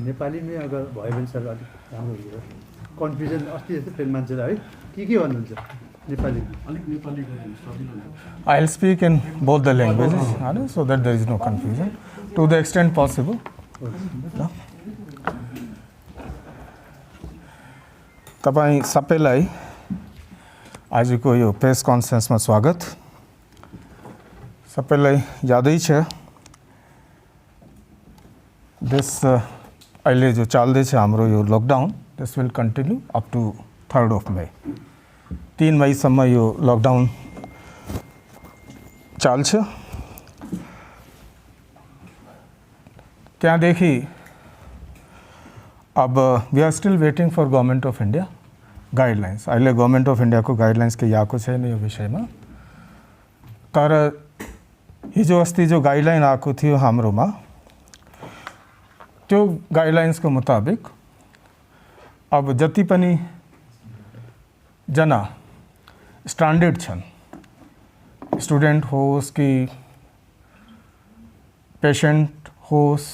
नेपालीमै अगर भयो भने सर अलिक राम्रो हुन्छ। कन्फ्युजन अस्ति जस्तो फेरि मान्छेलाई है के भन्नुहुन्छ नेपाली अलिक Nepali I'll speak in both the languages so that there is no confusion to the extent possible. तपाईं सबैलाई आजको यो प्रेस कन्फरेन्समा स्वागत। सबैलाई यादै छ अहिले जो चल्दैछ हाम्रो यो lockdown, this will continue up to 3rd of May। 3 मईसम्म यो लकडाउन चल्छ। त्यहाँदेखि अब we are still waiting for government of India guidelines. अहिले गभर्मेन्ट अफ इन्डियाको गाइडलाइन्स केही आएको छैन यो विषयमा, तर हिजो अस्ति जो गाइडलाइन आएको थियो हाम्रोमा, त्यो गाइडलाइन्सको मुताबिक अब जति पनि जना स्ट्यान्डर्ड छन्, स्टुडेन्ट होस् कि पेसेन्ट होस्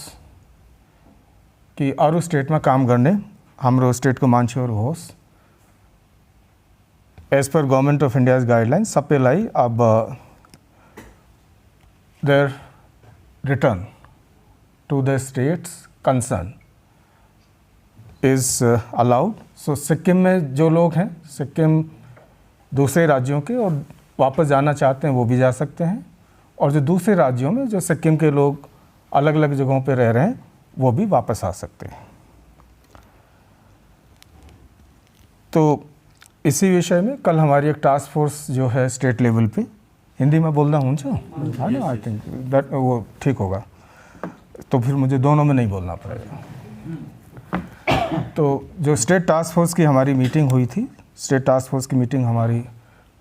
कि अरू स्टेटमा काम गर्ने हाम्रो स्टेटको मान्छेहरू होस्, as per government of India's guidelines सबैलाई अब their return to the states concern is allowed. So Sikkim में जो लोग हैं, सिक्किम दूसरे राज्यों के और वापस जाना चाहते हैं वो भी जा सकते हैं, और जो दूसरे राज्यों में जो सिक्किम के लोग अलग अलग जगहों पे रह रहे हैं वो भी वापस आ सकते हैं। तो इसी विषय में कल हमारी एक टास्क फोर्स जो है स्टेट लेवल पे, हिंदी में बोलना हुन्छ है ना, आई थिंक दैट वो ठीक होगा, तो फिर मुझे दोनों में नहीं बोलना पड़ेगा। तो जो स्टेट टास्क फोर्स की हमारी मीटिंग हुई थी, स्टेट टास्क फोर्स की मीटिंग हमारी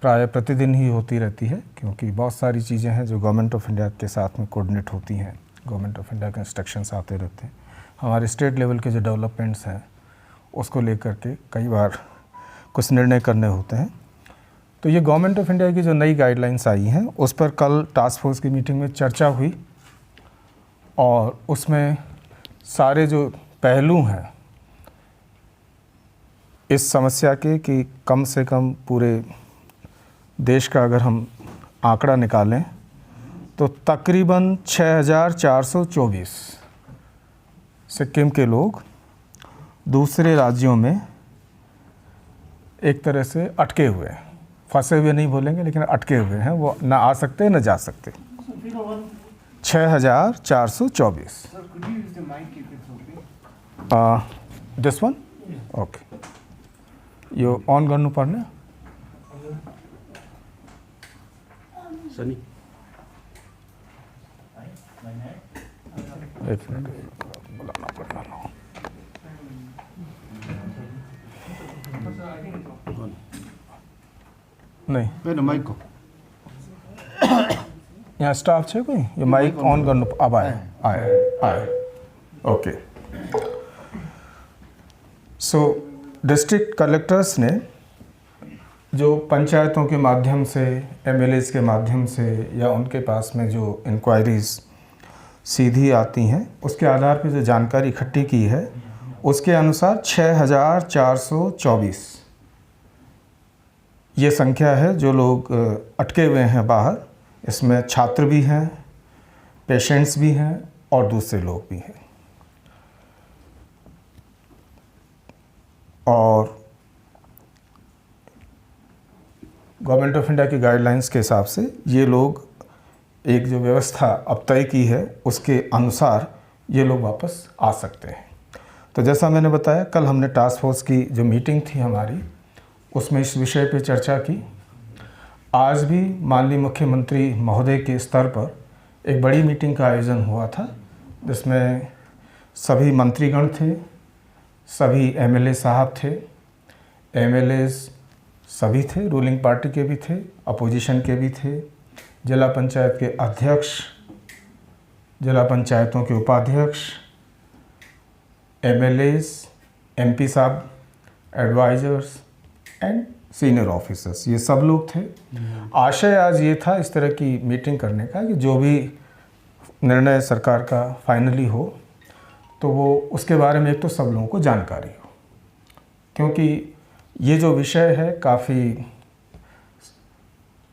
प्राय प्रतिदिन ही होती रहती है, क्योंकि बहुत सारी चीज़ें हैं जो गवर्नमेंट ऑफ इंडिया के साथ में कोऑर्डिनेट होती हैं, गवर्नमेंट ऑफ इंडिया के इंस्ट्रक्शंस आते रहते हैं। हमारे स्टेट लेवल के जो डेवलपमेंट्स हैं उसको लेकर के कई बार कुछ निर्णय करने होते हैं। तो ये गवर्नमेंट ऑफ इंडिया की जो नई गाइडलाइंस आई हैं उस पर कल टास्क फोर्स की मीटिंग में चर्चा हुई, और उसमें सारे जो पहलू हैं इस समस्या के, कि कम से कम पूरे देश का अगर हम आंकड़ा निकालें तो तकरीबन 6424 सिक्किम के लोग दूसरे राज्यों में एक तरह से अटके हुए हैं, फंसे हुए नहीं बोलेंगे लेकिन अटके हुए हैं, वो ना आ सकते ना जा सकते। 6424। This one okay, yo on गर्नु पर्ने सनी। एक मिनट बुलाना पड़ना। नहीं माइक को यहाँ स्टाफ है कोई, ये माइक ऑन गर्नु। अब आए ओके। सो डिस्ट्रिक्ट कलेक्टर्स ने जो पंचायतों के माध्यम से, एमएलएस के माध्यम से, या उनके पास में जो इंक्वायरीज़ सीधी आती हैं उसके आधार पर जो जानकारी इकट्ठी की है उसके अनुसार 6424 ये संख्या है जो लोग अटके हुए हैं बाहर। इसमें छात्र भी हैं, पेशेंट्स भी हैं और दूसरे लोग भी हैं। और गवर्नमेंट ऑफ इंडिया की गाइडलाइंस के हिसाब से ये लोग, एक जो व्यवस्था अब तय की है उसके अनुसार ये लोग वापस आ सकते हैं। तो जैसा मैंने बताया, कल हमने टास्क फोर्स की जो मीटिंग थी हमारी, उसमें इस विषय पे चर्चा की। आज भी माननीय मुख्यमंत्री महोदय के स्तर पर एक बड़ी मीटिंग का आयोजन हुआ था, जिसमें सभी मंत्रीगण थे, सभी एमएलए साहब थे, एमएलएज सभी थे, रूलिंग पार्टी के भी थे, अपोजिशन के भी थे, जिला पंचायत के अध्यक्ष, जिला पंचायतों के उपाध्यक्ष, एमएलएज, एमपी साहब, एडवाइज़र्स एंड सीनियर ऑफिसर्स, ये सब लोग थे। आशय आज ये था इस तरह की मीटिंग करने का कि जो भी निर्णय सरकार का फाइनली हो तो वो उसके बारे में एक तो सब लोगों को जानकारी हो, क्योंकि ये जो विषय है काफ़ी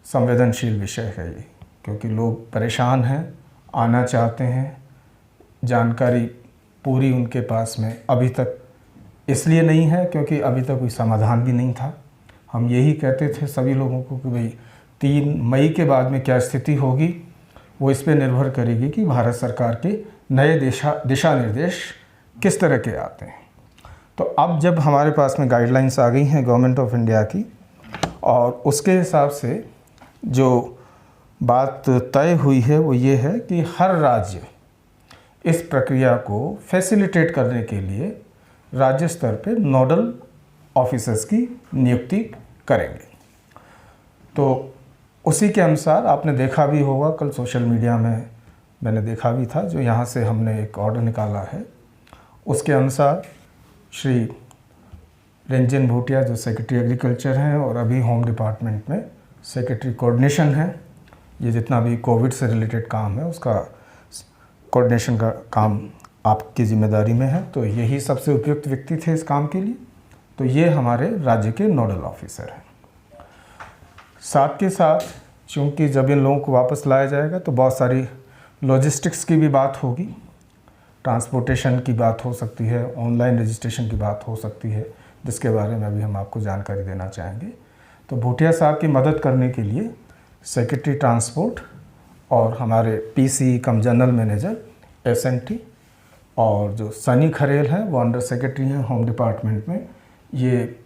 संवेदनशील विषय है ये, क्योंकि लोग परेशान हैं, आना चाहते हैं, जानकारी पूरी उनके पास में अभी तक इसलिए नहीं है क्योंकि अभी तक कोई समाधान भी नहीं था। हम यही कहते थे सभी लोगों को कि भाई 3 मई के बाद में क्या स्थिति होगी वो इस पे निर्भर करेगी कि भारत सरकार के नए दिशा निर्देश किस तरह के आते हैं। तो अब जब हमारे पास में गाइडलाइंस आ गई हैं गवर्नमेंट ऑफ इंडिया की, और उसके हिसाब से जो बात तय हुई है वो ये है कि हर राज्य इस प्रक्रिया को फैसिलिटेट करने के लिए राज्य स्तर पे नोडल ऑफिसर्स की नियुक्ति करेंगे। तो उसी के अनुसार आपने देखा भी होगा, कल सोशल मीडिया में मैंने देखा भी था, जो यहाँ से हमने एक ऑर्डर निकाला है उसके अनुसार श्री रंजन भूटिया जो सेक्रेटरी एग्रीकल्चर हैं और अभी होम डिपार्टमेंट में सेक्रेटरी कोऑर्डिनेशन है, ये जितना भी कोविड से रिलेटेड काम है उसका कोऑर्डिनेशन का काम आपकी जिम्मेदारी में है, तो यही सबसे उपयुक्त व्यक्ति थे इस काम के लिए। तो ये हमारे राज्य के नोडल ऑफिसर हैं। साथ के साथ चूँकि जब इन लोगों को वापस लाया जाएगा तो बहुत सारी लॉजिस्टिक्स की भी बात होगी, ट्रांसपोर्टेशन की बात हो सकती है, ऑनलाइन रजिस्ट्रेशन की बात हो सकती है, जिसके बारे में अभी हम आपको जानकारी देना चाहेंगे। तो भूटिया साहब की मदद करने के लिए सेक्रेटरी ट्रांसपोर्ट और हमारे पीसी कम जनरल मैनेजर SNT और जो सनी खरेल हैं वो अंडर सेक्रेटरी हैं होम डिपार्टमेंट में, ये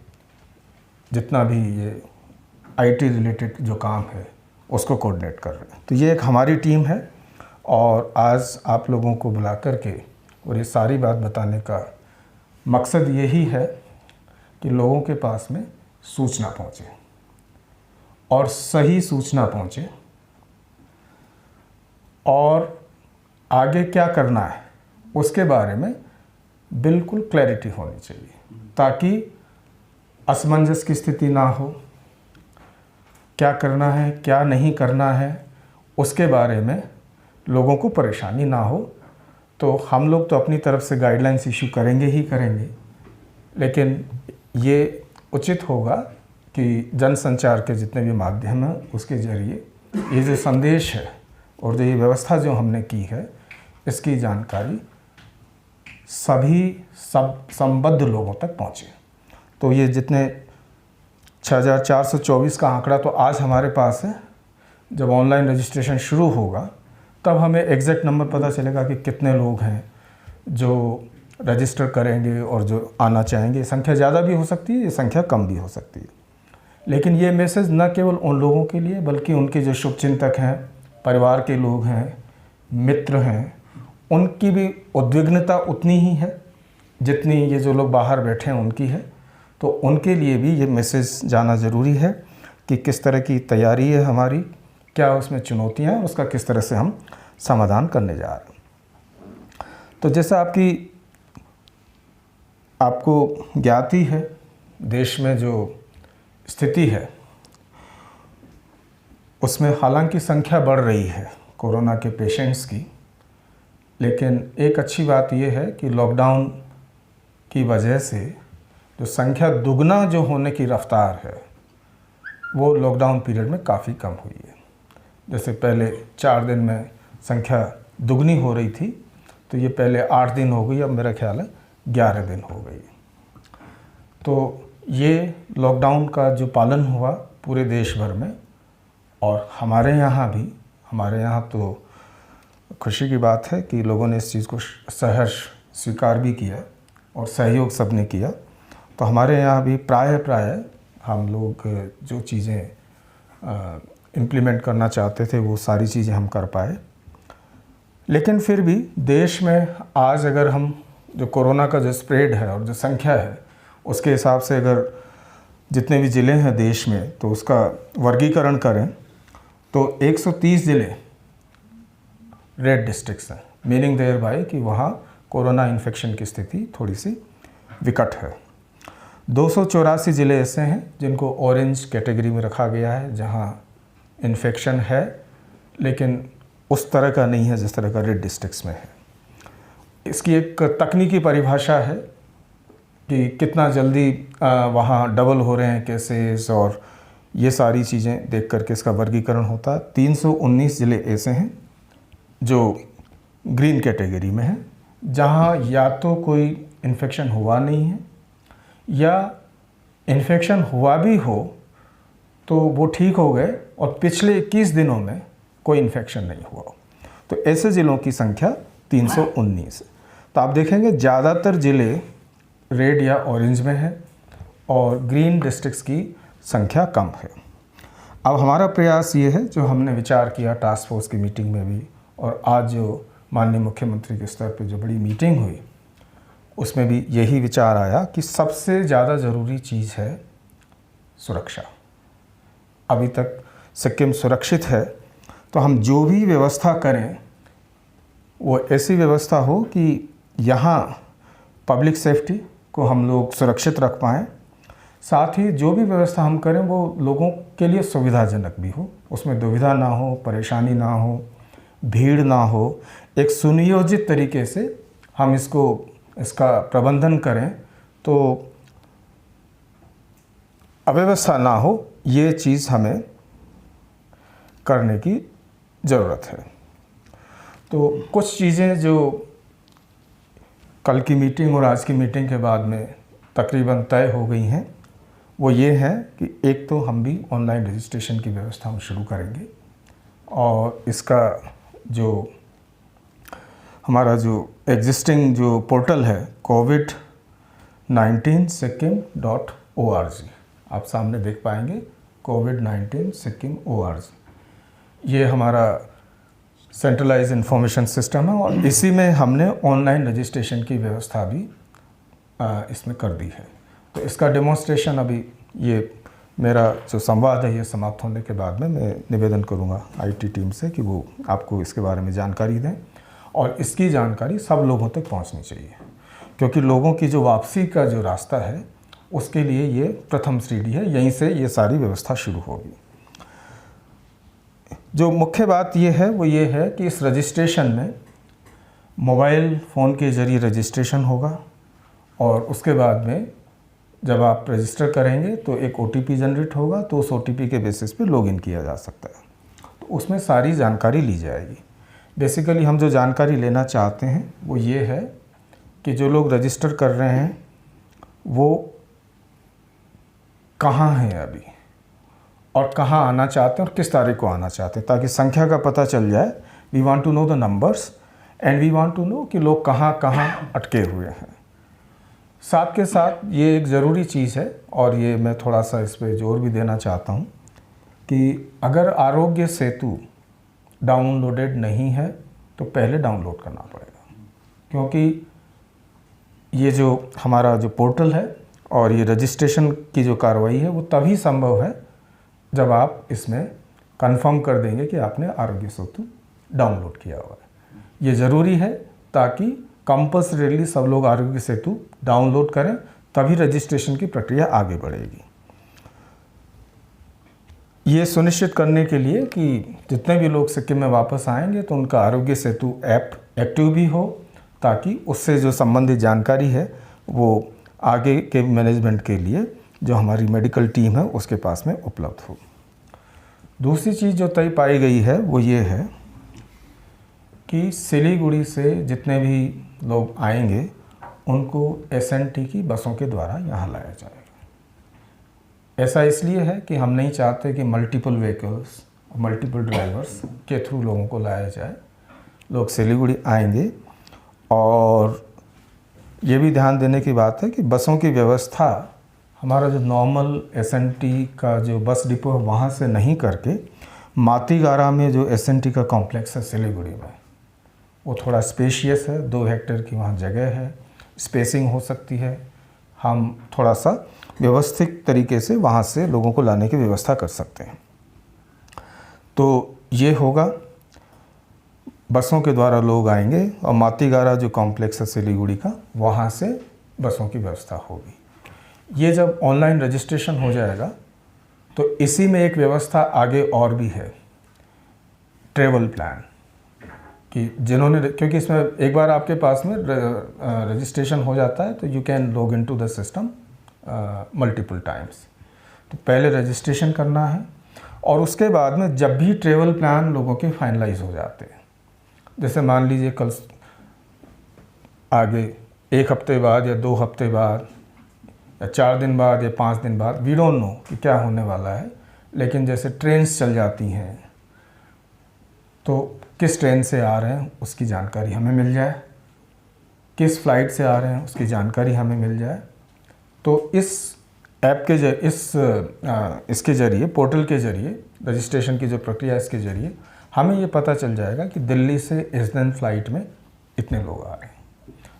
जितना भी ये IT रिलेटेड जो काम है उसको कोऑर्डिनेट कर रहे हैं। तो ये एक हमारी टीम है और आज आप लोगों को बुला कर के और ये सारी बात बताने का मकसद यही है कि लोगों के पास में सूचना पहुंचे और सही सूचना पहुंचे और आगे क्या करना है उसके बारे में बिल्कुल क्लैरिटी होनी चाहिए, ताकि असमंजस की स्थिति ना हो, क्या करना है क्या नहीं करना है उसके बारे में लोगों को परेशानी ना हो। तो हम लोग तो अपनी तरफ से गाइडलाइंस इशू करेंगे ही करेंगे, लेकिन ये उचित होगा कि जनसंचार के जितने भी माध्यम हैं उसके ज़रिए ये जो संदेश है और जो ये व्यवस्था जो हमने की है इसकी जानकारी सब संबद्ध लोगों तक पहुँचे। तो ये जितने 6424 का आंकड़ा तो आज हमारे पास है, जब ऑनलाइन रजिस्ट्रेशन शुरू होगा तब हमें एग्जैक्ट नंबर पता चलेगा कि कितने लोग हैं जो रजिस्टर करेंगे और जो आना चाहेंगे। संख्या ज़्यादा भी हो सकती है, ये संख्या कम भी हो सकती है, लेकिन ये मैसेज न केवल उन लोगों के लिए बल्कि उनके जो शुभचिंतक हैं, परिवार के लोग हैं, मित्र हैं, उनकी भी उद्विग्नता उतनी ही है जितनी ये जो लोग बाहर बैठे हैं उनकी है। तो उनके लिए भी ये मैसेज जाना ज़रूरी है कि किस तरह की तैयारी है हमारी, क्या उसमें चुनौतियाँ हैं, उसका किस तरह से हम समाधान करने जा रहे हैं। तो जैसा आपको ज्ञात ही है, देश में जो स्थिति है उसमें हालांकि संख्या बढ़ रही है कोरोना के पेशेंट्स की, लेकिन एक अच्छी बात यह है कि लॉकडाउन की वजह से जो संख्या दुगना जो होने की रफ्तार है वो लॉकडाउन पीरियड में काफ़ी कम हुई है। जैसे पहले 4 दिन में संख्या दुगनी हो रही थी, तो ये पहले 8 दिन हो गई, अब मेरा ख्याल है 11 दिन हो गई। तो ये लॉकडाउन का जो पालन हुआ पूरे देश भर में और हमारे यहाँ तो खुशी की बात है कि लोगों ने इस चीज़ को सहर्ष स्वीकार भी किया और सहयोग सबने किया। तो हमारे यहाँ भी प्राय हम लोग जो चीज़ें इम्प्लीमेंट करना चाहते थे वो सारी चीज़ें हम कर पाए। लेकिन फिर भी देश में आज अगर हम जो कोरोना का जो स्प्रेड है और जो संख्या है उसके हिसाब से अगर जितने भी ज़िले हैं देश में तो उसका वर्गीकरण करें तो 130 ज़िले रेड डिस्ट्रिक्ट्स हैं, मीनिंग देयर बाय कि वहाँ कोरोना इन्फेक्शन की स्थिति थोड़ी सी विकट है। 284 ज़िले ऐसे हैं जिनको ऑरेंज कैटेगरी में रखा गया है, जहाँ इन्फेक्शन है लेकिन उस तरह का नहीं है जिस तरह का रेड डिस्ट्रिक्ट्स में है। इसकी एक तकनीकी परिभाषा है कि कितना जल्दी वहाँ डबल हो रहे हैं केसेस, और ये सारी चीज़ें देख करके इसका वर्गीकरण होता है। 319 ज़िले ऐसे हैं जो ग्रीन कैटेगरी में हैं, जहाँ या तो कोई इन्फेक्शन हुआ नहीं है, या इन्फेक्शन हुआ भी हो तो वो ठीक हो गए और पिछले 21 दिनों में कोई इन्फेक्शन नहीं हुआ हो। तो ऐसे ज़िलों की संख्या 319 है। तो आप देखेंगे ज़्यादातर ज़िले रेड या ऑरेंज में है और ग्रीन डिस्ट्रिक्ट्स की संख्या कम है। अब हमारा प्रयास ये है, जो हमने विचार किया टास्क फोर्स की मीटिंग में भी, और आज जो माननीय मुख्यमंत्री के स्तर पे जो बड़ी मीटिंग हुई उसमें भी यही विचार आया कि सबसे ज़्यादा ज़रूरी चीज़ है सुरक्षा। अभी तक सिक्किम सुरक्षित है, तो हम जो भी व्यवस्था करें वो ऐसी व्यवस्था हो कि यहाँ पब्लिक सेफ्टी को हम लोग सुरक्षित रख पाएँ, साथ ही जो भी व्यवस्था हम करें वो लोगों के लिए सुविधाजनक भी हो, उसमें दुविधा ना हो, परेशानी ना हो, भीड़ ना हो। एक सुनियोजित तरीके से हम इसका प्रबंधन करें तो अव्यवस्था ना हो, ये चीज़ हमें करने की ज़रूरत है। तो कुछ चीज़ें जो कल की मीटिंग और आज की मीटिंग के बाद में तकरीबन तय हो गई हैं, वो ये है कि एक तो हम भी ऑनलाइन रजिस्ट्रेशन की व्यवस्था हम शुरू करेंगे, और इसका जो हमारा जो एग्जिस्टिंग जो पोर्टल है covid19sikkim.org, आप सामने देख पाएंगे covid19sikkim.org, ये हमारा सेंट्रलाइज इंफॉर्मेशन सिस्टम है, और इसी में हमने ऑनलाइन रजिस्ट्रेशन की व्यवस्था भी इसमें कर दी है। तो इसका डेमोन्स्ट्रेशन अभी ये मेरा जो संवाद है ये समाप्त होने के बाद में मैं निवेदन करूँगा IT टीम से कि वो आपको इसके बारे में जानकारी दें, और इसकी जानकारी सब लोगों तक पहुंचनी चाहिए, क्योंकि लोगों की जो वापसी का जो रास्ता है उसके लिए ये प्रथम सीढ़ी है, यहीं से ये सारी व्यवस्था शुरू होगी। जो मुख्य बात ये है वो ये है कि इस रजिस्ट्रेशन में मोबाइल फ़ोन के ज़रिए रजिस्ट्रेशन होगा, और उसके बाद में जब आप रजिस्टर करेंगे तो एक OTP जनरेट होगा, तो उस OTP के बेसिस पे लॉगिन किया जा सकता है। तो उसमें सारी जानकारी ली जाएगी। बेसिकली हम जो जानकारी लेना चाहते हैं वो ये है कि जो लोग रजिस्टर कर रहे हैं वो कहाँ हैं अभी, और कहाँ आना चाहते हैं और किस तारीख को आना चाहते हैं, ताकि संख्या का पता चल जाए। We want to know the numbers and we want to know कि लोग कहाँ कहाँ अटके हुए हैं। साथ के साथ ये एक ज़रूरी चीज़ है, और ये मैं थोड़ा सा इस पर जोर भी देना चाहता हूँ कि अगर आरोग्य सेतु डाउनलोडेड नहीं है तो पहले डाउनलोड करना पड़ेगा, क्योंकि ये जो हमारा जो पोर्टल है और ये रजिस्ट्रेशन की जो कार्रवाई है वो तभी संभव है जब आप इसमें कंफर्म कर देंगे कि आपने आरोग्य सेतु डाउनलोड किया हुआ है। ये ज़रूरी है ताकि कंपल्सरीली सब लोग आरोग्य सेतु डाउनलोड करें, तभी रजिस्ट्रेशन की प्रक्रिया आगे बढ़ेगी। ये सुनिश्चित करने के लिए कि जितने भी लोग सिक्किम में वापस आएंगे तो उनका आरोग्य सेतु ऐप एक्टिव भी हो, ताकि उससे जो संबंधित जानकारी है वो आगे के मैनेजमेंट के लिए जो हमारी मेडिकल टीम है उसके पास में उपलब्ध हो। दूसरी चीज़ जो तय पाई गई है वो ये है कि सिलीगुड़ी से जितने भी लोग आएंगे उनको SNT की बसों के द्वारा यहाँ लाया जाएगा। ऐसा इसलिए है कि हम नहीं चाहते कि मल्टीपल व्हीकल्स, मल्टीपल ड्राइवर्स के थ्रू लोगों को लाया जाए। लोग सिलीगुड़ी आएंगे, और ये भी ध्यान देने की बात है कि बसों की व्यवस्था हमारा जो नॉर्मल SNT का जो बस डिपो है वहाँ से नहीं करके मातीगारा में जो SNT का कॉम्प्लेक्स है सिलीगुड़ी में, वो थोड़ा स्पेशियस है, 2 हेक्टेयर की वहाँ जगह है, स्पेसिंग हो सकती है। हम थोड़ा सा व्यवस्थित तरीके से वहाँ से लोगों को लाने की व्यवस्था कर सकते हैं। तो ये होगा, बसों के द्वारा लोग आएंगे और मातीगारा जो कॉम्प्लेक्स है सिलीगुड़ी का, वहाँ से बसों की व्यवस्था होगी। ये जब ऑनलाइन रजिस्ट्रेशन हो जाएगा तो इसी में एक व्यवस्था आगे और भी है, ट्रैवल प्लान, कि जिन्होंने, क्योंकि इसमें एक बार आपके पास में रजिस्ट्रेशन हो जाता है तो you can log in to the system multiple times. तो पहले रजिस्ट्रेशन करना है और उसके बाद में जब भी ट्रेवल प्लान लोगों के फाइनलाइज हो जाते हैं, जैसे मान लीजिए कल आगे 1 हफ्ते बाद या 2 हफ्ते बाद या 4 दिन बाद या 5 दिन बाद, वी डोंट नो कि क्या होने वाला है, लेकिन जैसे ट्रेन्स चल जाती हैं तो किस ट्रेन से आ रहे हैं उसकी जानकारी हमें मिल जाए, किस फ्लाइट से आ रहे हैं उसकी जानकारी हमें मिल जाए। तो इस ऐप के इसके ज़रिए, पोर्टल के ज़रिए, रजिस्ट्रेशन की जो प्रक्रिया है इसके ज़रिए हमें ये पता चल जाएगा कि दिल्ली से इस दिन फ्लाइट में इतने लोग आ रहे हैं।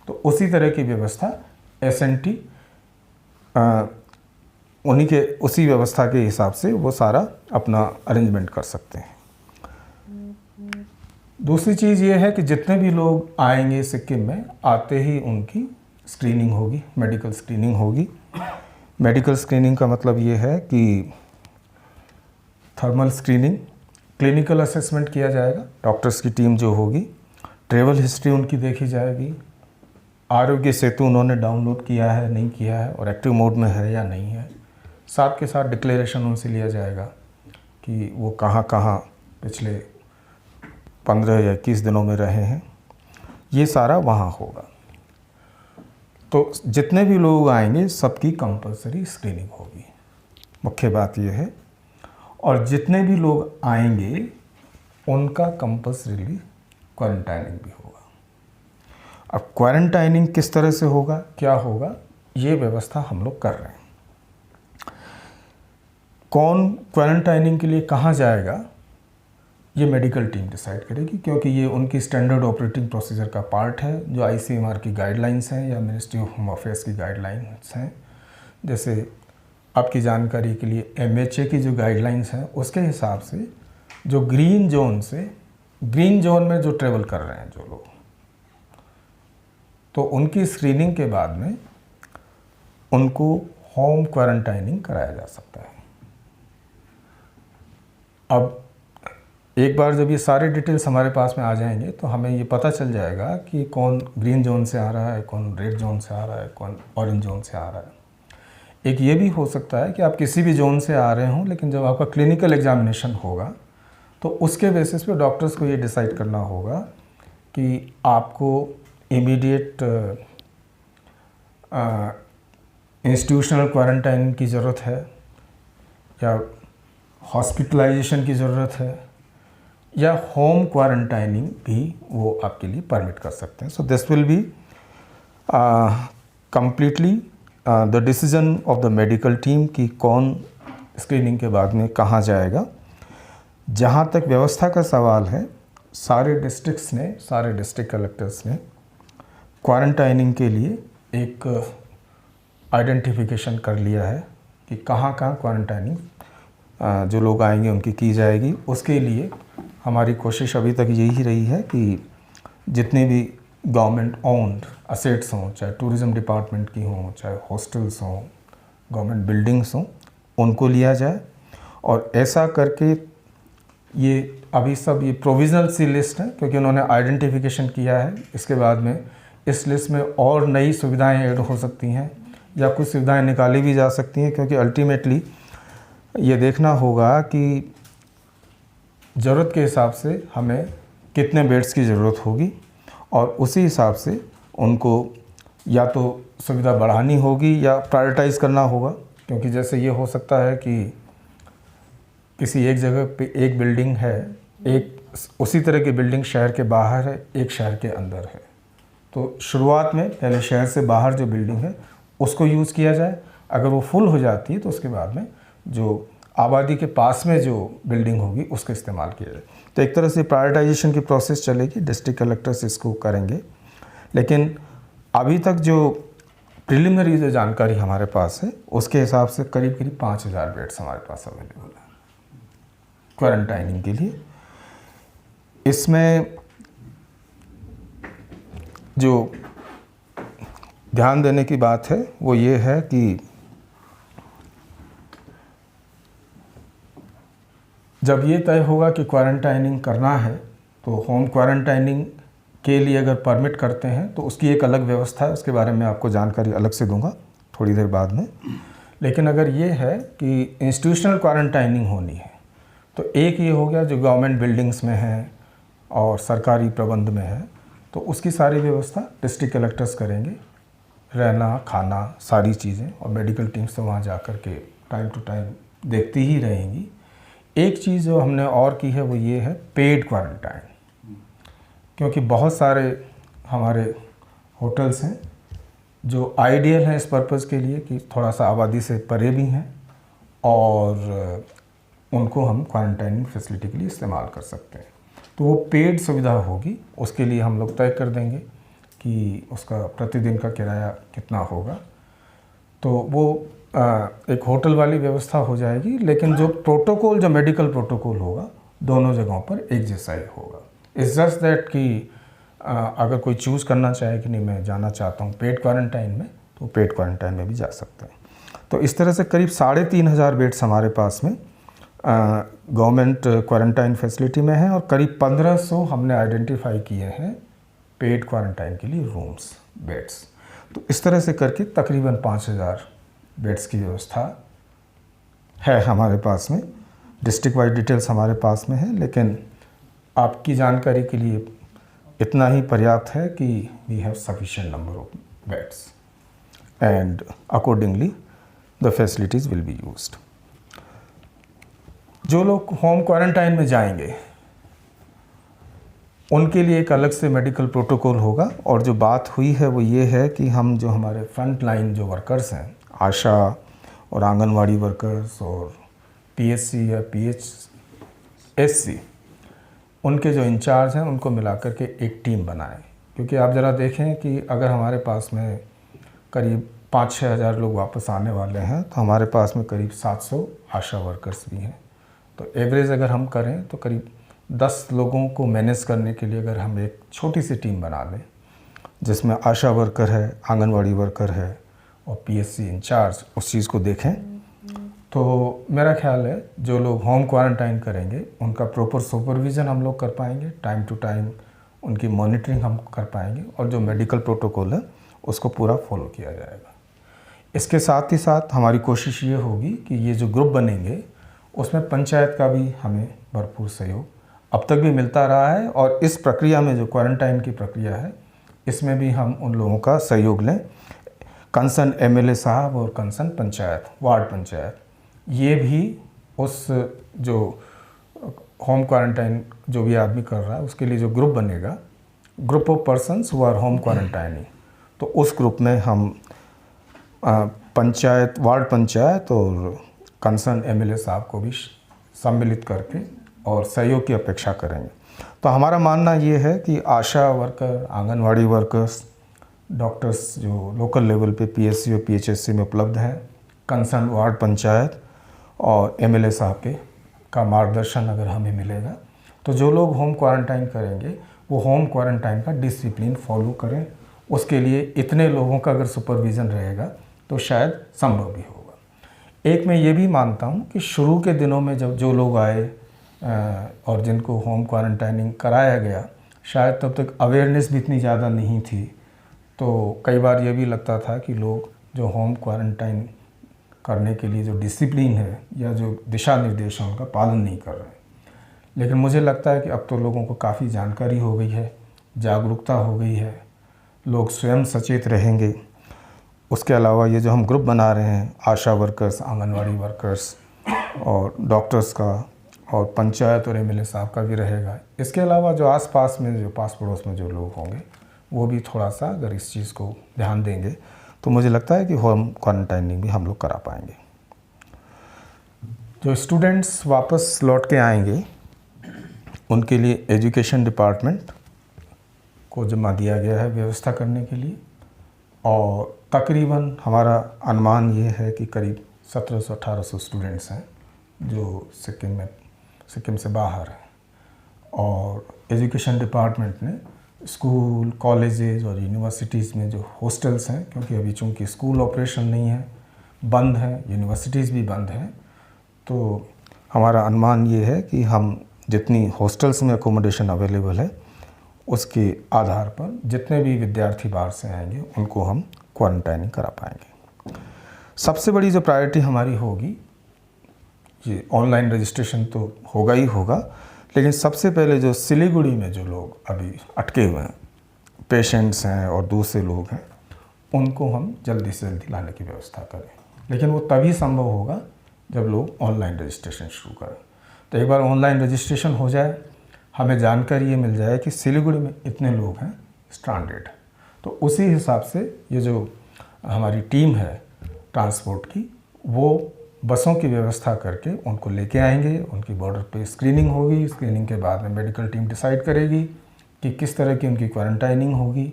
तो उसी तरह की व्यवस्था SNT उसी व्यवस्था के हिसाब से वो सारा अपना अरेंजमेंट कर सकते हैं। दूसरी चीज़ ये है कि जितने भी लोग आएंगे सिक्किम में, आते ही उनकी स्क्रीनिंग होगी, मेडिकल स्क्रीनिंग होगी। मेडिकल स्क्रीनिंग का मतलब ये है कि थर्मल स्क्रीनिंग, क्लिनिकल असेसमेंट किया जाएगा, डॉक्टर्स की टीम जो होगी, ट्रैवल हिस्ट्री उनकी देखी जाएगी, आरोग्य सेतु उन्होंने डाउनलोड किया है नहीं किया है और एक्टिव मोड में है या नहीं है, साथ के साथ डिक्लेरेशन उनसे लिया जाएगा कि वो कहाँ कहाँ पिछले 15 या 21 दिनों में रहे हैं, ये सारा वहाँ होगा। तो जितने भी लोग आएंगे सबकी कंपलसरी स्क्रीनिंग होगी, मुख्य बात यह है। और जितने भी लोग आएंगे उनका कंपलसरीली क्वारंटाइनिंग भी होगा। अब क्वारंटाइनिंग किस तरह से होगा, क्या होगा, ये व्यवस्था हम लोग कर रहे हैं। कौन क्वारंटाइनिंग के लिए कहाँ जाएगा ये मेडिकल टीम डिसाइड करेगी, क्योंकि ये उनकी स्टैंडर्ड ऑपरेटिंग प्रोसीजर का पार्ट है जो ICMR की गाइडलाइंस हैं या मिनिस्ट्री ऑफ होम अफेयर्स की गाइडलाइंस हैं। जैसे आपकी जानकारी के लिए MHA की जो गाइडलाइंस हैं उसके हिसाब से जो ग्रीन जोन में जो ट्रेवल कर रहे हैं जो लोग, तो उनकी स्क्रीनिंग के बाद में उनको होम क्वारंटाइनिंग कराया जा सकता है। अब एक बार जब ये सारे डिटेल्स हमारे पास में आ जाएंगे तो हमें ये पता चल जाएगा कि कौन ग्रीन जोन से आ रहा है, कौन रेड जोन से आ रहा है, कौन ऑरेंज जोन से आ रहा है। एक ये भी हो सकता है कि आप किसी भी जोन से आ रहे हों, लेकिन जब आपका क्लिनिकल एग्जामिनेशन होगा तो उसके बेसिस पे डॉक्टर्स को ये डिसाइड करना होगा कि आपको इमीडिएट इंस्टीट्यूशनल क्वारंटाइन की ज़रूरत है या हॉस्पिटलाइजेशन की ज़रूरत है या होम क्वारंटाइनिंग भी वो आपके लिए परमिट कर सकते हैं। So this will be completely the decision of the medical team कि कौन स्क्रीनिंग के बाद में कहाँ जाएगा। जहाँ तक व्यवस्था का सवाल है, सारे डिस्ट्रिक्ट कलेक्टर्स ने क्वारंटाइनिंग के लिए एक आइडेंटिफिकेशन कर लिया है कि कहाँ क्वारंटाइनिंग जो लोग आएंगे उनकी की जाएगी। उसके लिए हमारी कोशिश अभी तक यही रही है कि जितने भी गवर्नमेंट ओन्ड असेट्स हों, चाहे टूरिज़्म डिपार्टमेंट की हों, चाहे हॉस्टल्स हों, गवर्नमेंट बिल्डिंग्स हों, उनको लिया जाए। और ऐसा करके ये अभी सब ये प्रोविज़नल सी लिस्ट है, क्योंकि उन्होंने आइडेंटिफिकेशन किया है। इसके बाद में इस लिस्ट में और नई सुविधाएं ऐड हो सकती हैं या कुछ सुविधाएं निकाली भी जा सकती हैं, क्योंकि अल्टीमेटली ये देखना होगा कि ज़रूरत के हिसाब से हमें कितने बेड्स की ज़रूरत होगी और उसी हिसाब से उनको या तो सुविधा बढ़ानी होगी या प्रायोरिटाइज़ करना होगा। क्योंकि जैसे ये हो सकता है कि किसी एक जगह पे एक बिल्डिंग है, एक उसी तरह की बिल्डिंग शहर के बाहर है, एक शहर के अंदर है, तो शुरुआत में पहले शहर से बाहर जो बिल्डिंग है उसको यूज़ किया जाए। अगर वो फुल हो जाती है तो उसके बाद में जो आबादी के पास में जो बिल्डिंग होगी उसका इस्तेमाल किया जाए। तो एक तरह से प्रायोरिटाइजेशन की प्रोसेस चलेगी, डिस्ट्रिक्ट कलेक्टर्स इसको करेंगे। लेकिन अभी तक जो प्रिलिमिनरी जो जानकारी हमारे पास है उसके हिसाब से करीब 5000 बेड्स हमारे पास अवेलेबल है क्वारंटाइनिंग के लिए। इसमें जो ध्यान देने की बात है वो ये है कि जब ये तय होगा कि क्वारंटाइनिंग करना है तो होम क्वारंटाइनिंग के लिए अगर परमिट करते हैं तो उसकी एक अलग व्यवस्था है, उसके बारे में आपको जानकारी अलग से दूंगा थोड़ी देर बाद में। लेकिन अगर ये है कि इंस्टीट्यूशनल क्वारंटाइनिंग होनी है तो एक ये हो गया जो गवर्नमेंट बिल्डिंग्स में है और सरकारी प्रबंध में है, तो उसकी सारी व्यवस्था डिस्ट्रिक्ट कलेक्टर्स करेंगे, रहना खाना सारी चीज़ें, और मेडिकल टीम्स तो वहाँ जा कर के टाइम टू टाइम देखती ही रहेंगी। एक चीज़ जो हमने और की है वो ये है पेड क्वारंटाइन, क्योंकि बहुत सारे हमारे होटल्स हैं जो आइडियल हैं इस पर्पज़ के लिए कि थोड़ा सा आबादी से परे भी हैं और उनको हम क्वारंटाइनिंग फैसिलिटी के लिए इस्तेमाल कर सकते हैं। तो वो पेड सुविधा होगी, उसके लिए हम लोग तय कर देंगे कि उसका प्रतिदिन का किराया कितना होगा। तो वो एक होटल वाली व्यवस्था हो जाएगी, लेकिन जो प्रोटोकॉल, जो मेडिकल प्रोटोकॉल होगा दोनों जगहों पर एक जैसा ही होगा। इट्स जस्ट दैट कि अगर कोई चूज़ करना चाहे कि नहीं मैं जाना चाहता हूँ पेड क्वारंटाइन में, तो पेड क्वारंटाइन में भी जा सकते हैं। तो इस तरह से करीब 3,500 बेड्स हमारे पास में गवर्नमेंट क्वारंटाइन फैसिलिटी में है, और करीब 1500 हमने आइडेंटिफाई किए हैं पेड क्वारंटाइन के लिए रूम्स, बेड्स। तो इस तरह से करके तकरीबन 5,000 बेड्स की व्यवस्था है हमारे पास में। डिस्ट्रिक्ट वाइज डिटेल्स हमारे पास में है, लेकिन आपकी जानकारी के लिए इतना ही पर्याप्त है कि we have sufficient number of beds and accordingly the facilities will be used. जो लोग होम क्वारंटाइन में जाएंगे उनके लिए एक अलग से मेडिकल प्रोटोकॉल होगा, और जो बात हुई है वो ये है कि हम जो हमारे फ्रंट लाइन जो वर्कर्स हैं, आशा और आंगनवाड़ी वर्कर्स और पीएससी या पीएचएससी, उनके जो इंचार्ज हैं उनको मिलाकर के एक टीम बनाएं। क्योंकि आप ज़रा देखें कि अगर हमारे पास में करीब 5-6 हज़ार लोग वापस आने वाले हैं तो हमारे पास में करीब 700 आशा वर्कर्स भी हैं। तो एवरेज अगर हम करें तो करीब 10 लोगों को मैनेज करने के लिए अगर हम एक छोटी सी टीम बना दें जिसमें आशा वर्कर है, आंगनवाड़ी वर्कर है और पीएससी इंचार्ज उस चीज़ को देखें, तो मेरा ख्याल है जो लोग होम क्वारंटाइन करेंगे उनका प्रॉपर सुपरविज़न हम लोग कर पाएंगे, टाइम टू टाइम उनकी मॉनिटरिंग हम कर पाएंगे, और जो मेडिकल प्रोटोकॉल है उसको पूरा फॉलो किया जाएगा। इसके साथ ही साथ हमारी कोशिश ये होगी कि ये जो ग्रुप बनेंगे उसमें पंचायत का भी हमें भरपूर सहयोग अब तक भी मिलता रहा है, और इस प्रक्रिया में जो क्वारंटाइन की प्रक्रिया है इसमें भी हम उन लोगों का सहयोग लें। कंसर्न एमएलए साहब और कंसर्न पंचायत, वार्ड पंचायत, ये भी उस जो होम क्वारंटाइन जो भी आदमी कर रहा है उसके लिए जो ग्रुप बनेगा, group of persons who are home quarantining, तो उस ग्रुप में हम पंचायत, वार्ड पंचायत और कंसर्न एमएलए साहब को भी सम्मिलित करके और सहयोग की अपेक्षा करेंगे। तो हमारा मानना ये है कि आशा वर्कर, आंगनवाड़ी वर्कर्स, डॉक्टर्स जो लोकल लेवल पे पीएससी और पीएचएससी में उपलब्ध हैं, कंसर्न वार्ड पंचायत और एमएलए साहब का मार्गदर्शन अगर हमें मिलेगा तो जो लोग होम क्वारंटाइन करेंगे वो होम क्वारंटाइन का डिसिप्लिन फॉलो करें। उसके लिए इतने लोगों का अगर सुपरविज़न रहेगा तो शायद संभव भी होगा। एक मैं ये भी मानता हूँ कि शुरू के दिनों में जब जो लोग आए और जिनको होम क्वारंटाइनिंग कराया गया, शायद तब तक अवेयरनेस भी इतनी ज़्यादा नहीं थी, तो कई बार ये भी लगता था कि लोग जो होम क्वारंटाइन करने के लिए जो डिसिप्लिन है या जो दिशा निर्देश है उनका पालन नहीं कर रहे हैं। लेकिन मुझे लगता है कि अब तो लोगों को काफ़ी जानकारी हो गई है, जागरूकता हो गई है, लोग स्वयं सचेत रहेंगे। उसके अलावा ये जो हम ग्रुप बना रहे हैं, आशा वर्कर्स, आंगनवाड़ी वर्कर्स और डॉक्टर्स का और पंचायत और एमएलए साहब का भी रहेगा। इसके अलावा जो आसपास में, जो पास पड़ोस में जो लोग होंगे वो भी थोड़ा सा अगर इस चीज़ को ध्यान देंगे तो मुझे लगता है कि होम क्वारंटाइनिंग भी हम लोग करा पाएंगे। जो स्टूडेंट्स वापस लौट के आएंगे उनके लिए एजुकेशन डिपार्टमेंट को जिम्मा दिया गया है व्यवस्था करने के लिए, और तकरीबन हमारा अनुमान ये है कि करीब 1700-1800 स्टूडेंट्स हैं जो सिक्किम से बाहर हैं। और एजुकेशन डिपार्टमेंट ने स्कूल, कॉलेजेस और यूनिवर्सिटीज़ में जो हॉस्टल्स हैं, क्योंकि अभी चूँकि स्कूल ऑपरेशन नहीं है, बंद हैं, यूनिवर्सिटीज़ भी बंद हैं, तो हमारा अनुमान ये है कि हम जितनी हॉस्टल्स में अकोमोडेशन अवेलेबल है उसके आधार पर जितने भी विद्यार्थी बाहर से आएंगे उनको हम क्वारंटाइनिंग करा पाएंगे। सबसे बड़ी जो प्रायोरिटी हमारी होगी, ये ऑनलाइन रजिस्ट्रेशन तो होगा ही होगा, लेकिन सबसे पहले जो सिलीगुड़ी में जो लोग अभी अटके हुए हैं, पेशेंट्स हैं और दूसरे लोग हैं, उनको हम जल्दी से जल्दी लाने की व्यवस्था करें। लेकिन वो तभी संभव होगा जब लोग ऑनलाइन रजिस्ट्रेशन शुरू करें। तो एक बार ऑनलाइन रजिस्ट्रेशन हो जाए, हमें जानकारी ये मिल जाए कि सिलीगुड़ी में इतने लोग हैं स्ट्रैंडेड, तो उसी हिसाब से ये जो हमारी टीम है ट्रांसपोर्ट की, वो बसों की व्यवस्था करके उनको लेके आएंगे। उनकी बॉर्डर पे स्क्रीनिंग होगी, स्क्रीनिंग के बाद में मेडिकल टीम डिसाइड करेगी कि किस तरह की उनकी क्वारंटाइनिंग होगी,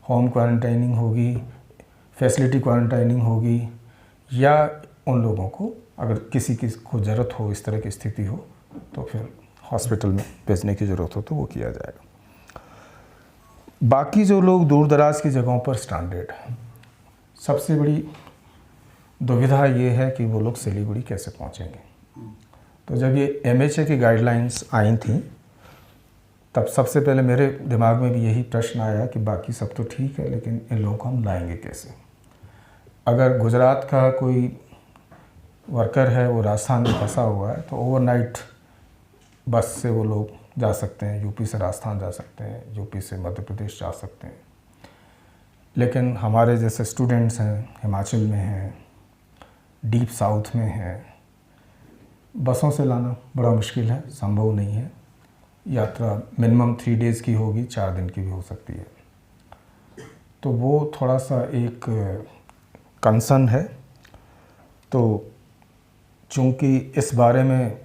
होम क्वारंटाइनिंग होगी, फैसिलिटी क्वारंटाइनिंग होगी, या उन लोगों को अगर किसी को ज़रूरत हो, इस तरह की स्थिति हो, तो फिर हॉस्पिटल में भेजने की ज़रूरत हो तो वो किया जाएगा। बाकी जो लोग दूर दराज की जगहों पर स्ट्रैंडेड हैं, सबसे बड़ी दुविधा ये है कि वो लोग सिलीगुड़ी कैसे पहुंचेंगे। तो जब ये MHA की गाइडलाइंस आई थी, तब सबसे पहले मेरे दिमाग में भी यही प्रश्न आया कि बाकी सब तो ठीक है, लेकिन इन लोगों को हम लाएंगे कैसे। अगर गुजरात का कोई वर्कर है, वो राजस्थान में फंसा हुआ है, तो ओवरनाइट बस से वो लोग जा सकते हैं, यूपी से राजस्थान जा सकते हैं, यूपी से मध्य प्रदेश जा सकते हैं। लेकिन हमारे जैसे स्टूडेंट्स हैं, हिमाचल में हैं, डीप साउथ में हैं, बसों से लाना बड़ा मुश्किल है, संभव नहीं है। यात्रा मिनिमम 3 डेज़ की होगी, 4 दिन की भी हो सकती है। तो वो थोड़ा सा एक कंसर्न है। तो चूँकि इस बारे में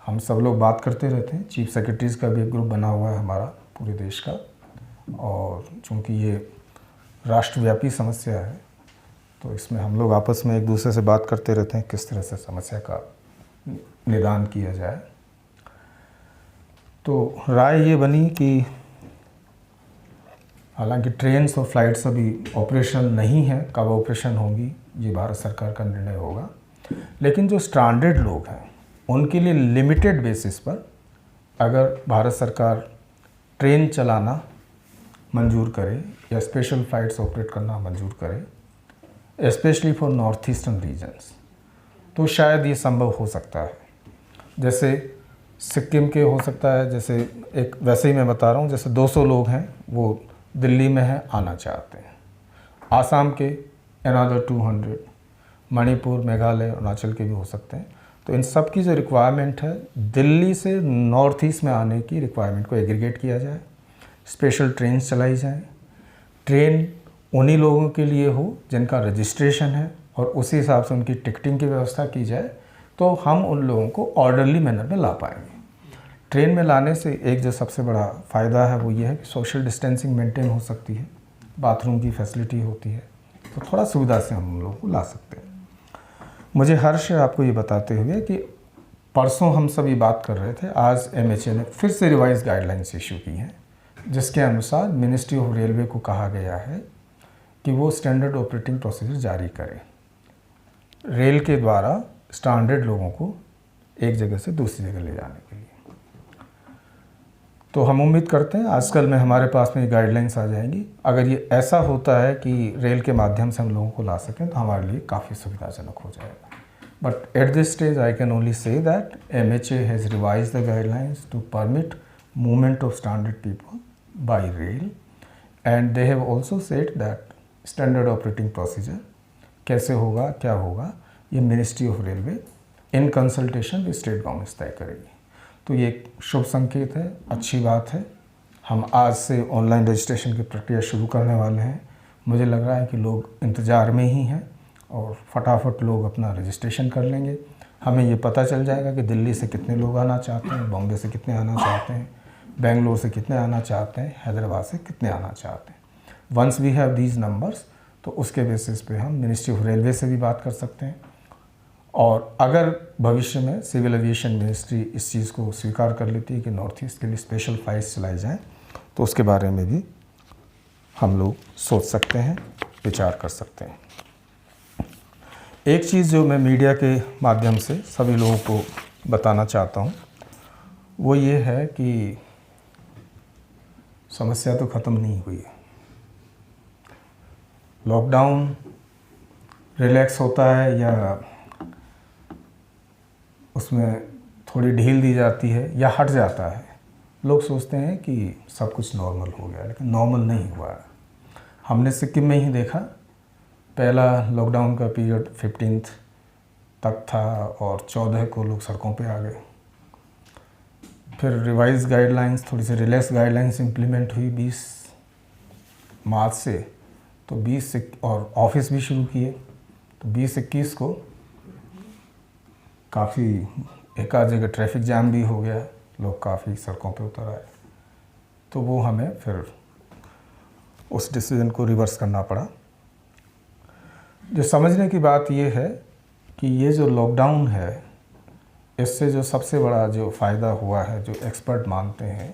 हम सब लोग बात करते रहते हैं, चीफ सेक्रेटरीज़ का भी एक ग्रुप बना हुआ है हमारा पूरे देश का, और चूँकि ये राष्ट्रव्यापी समस्या है, तो इसमें हम लोग आपस में एक दूसरे से बात करते रहते हैं किस तरह से समस्या का निदान किया जाए। तो राय ये बनी कि हालांकि ट्रेन्स और फ्लाइट्स अभी ऑपरेशनल नहीं है, कब ऑपरेशन होंगी ये भारत सरकार का निर्णय होगा, लेकिन जो स्ट्रैंडेड लोग हैं उनके लिए लिमिटेड बेसिस पर अगर भारत सरकार ट्रेन चलाना मंजूर करे या स्पेशल फ़्लाइट्स ऑपरेट करना मंजूर करे, specially for north eastern regions, तो शायद ये संभव हो सकता है। जैसे सिक्किम के हो सकता है, जैसे एक वैसे ही मैं बता रहा हूँ, जैसे 200 लोग हैं वो दिल्ली में हैं, आना चाहते हैं। आसाम के अनदर 200, मणिपुर, मेघालय, अरुणाचल के भी हो सकते हैं। तो इन सब की जो रिक्वायरमेंट है, दिल्ली से नॉर्थ ईस्ट में आने की रिक्वायरमेंट को एग्रीगेट किया जाए, स्पेशल ट्रेन चलाई जाए। ट्रेन उन्हीं लोगों के लिए हो जिनका रजिस्ट्रेशन है, और उसी हिसाब से उनकी टिकटिंग की व्यवस्था की जाए, तो हम उन लोगों को ऑर्डरली मैनर में ला पाएंगे। ट्रेन में लाने से एक जो सबसे बड़ा फ़ायदा है वो ये है कि सोशल डिस्टेंसिंग मेंटेन हो सकती है, बाथरूम की फैसिलिटी होती है, तो थोड़ा सुविधा से हम लोगों को ला सकते हैं। मुझे हर्ष है आपको ये बताते हुए कि परसों हम सभी बात कर रहे थे, आज MHA ने फिर से रिवाइज गाइडलाइंस इशू की हैं, जिसके अनुसार मिनिस्ट्री ऑफ रेलवे को कहा गया है कि वो स्टैंडर्ड ऑपरेटिंग प्रोसीजर जारी करे रेल के द्वारा स्टैंडर्ड लोगों को एक जगह से दूसरी जगह ले जाने के लिए। तो हम उम्मीद करते हैं आजकल में हमारे पास में ये गाइडलाइंस आ जाएंगी। अगर ये ऐसा होता है कि रेल के माध्यम से हम लोगों को ला सकें, तो हमारे लिए काफ़ी सुविधाजनक हो जाएगा। But at this stage I can only say that MHA has revised the guidelines to permit movement of standard people by rail, and they have also said that standard operating procedure कैसे होगा, क्या होगा, ये ministry of railway in consultation with state governments तय करेगी। तो ये एक शुभ संकेत है, अच्छी बात है। हम आज से ऑनलाइन रजिस्ट्रेशन की प्रक्रिया शुरू करने वाले हैं। मुझे लग रहा है कि लोग इंतज़ार में ही हैं और फटाफट लोग अपना रजिस्ट्रेशन कर लेंगे। हमें ये पता चल जाएगा कि दिल्ली से कितने लोग आना चाहते हैं, बॉम्बे से कितने आना चाहते हैं, बेंगलोर से कितने आना चाहते हैं, हैदराबाद से कितने आना चाहते हैं। Once we have these numbers, तो उसके बेसिस पे हम मिनिस्ट्री ऑफ रेलवे से भी बात कर सकते हैं, और अगर भविष्य में सिविल एविएशन मिनिस्ट्री इस चीज़ को स्वीकार कर लेती है कि नॉर्थ ईस्ट के लिए स्पेशल फ्लाइट्स चलाई जाएँ, तो उसके बारे में भी हम लोग सोच सकते हैं, विचार कर सकते हैं। एक चीज़ जो मैं मीडिया के माध्यम से सभी लोगों को बताना चाहता हूँ, वो ये है कि समस्या तो ख़त्म नहीं हुई है। लॉकडाउन रिलैक्स होता है या उसमें थोड़ी ढील दी जाती है या हट जाता है, लोग सोचते हैं कि सब कुछ नॉर्मल हो गया, लेकिन नॉर्मल नहीं हुआ है। हमने सिक्किम में ही देखा, पहला लॉकडाउन का पीरियड 15 तक था और 14 को लोग सड़कों पे आ गए। फिर रिवाइज गाइडलाइंस, थोड़ी सी रिलैक्स गाइडलाइंस इम्प्लीमेंट हुई 20 मार्च से, तो 20 से और ऑफिस भी शुरू किए, तो 20-21 को काफ़ी एक आध जगह ट्रैफिक जैम भी हो गया, लोग काफ़ी सड़कों पे उतर आए, तो वो हमें फिर उस डिसीजन को रिवर्स करना पड़ा। जो समझने की बात ये है कि ये जो लॉकडाउन है, इससे जो सबसे बड़ा जो फ़ायदा हुआ है, जो एक्सपर्ट मानते हैं,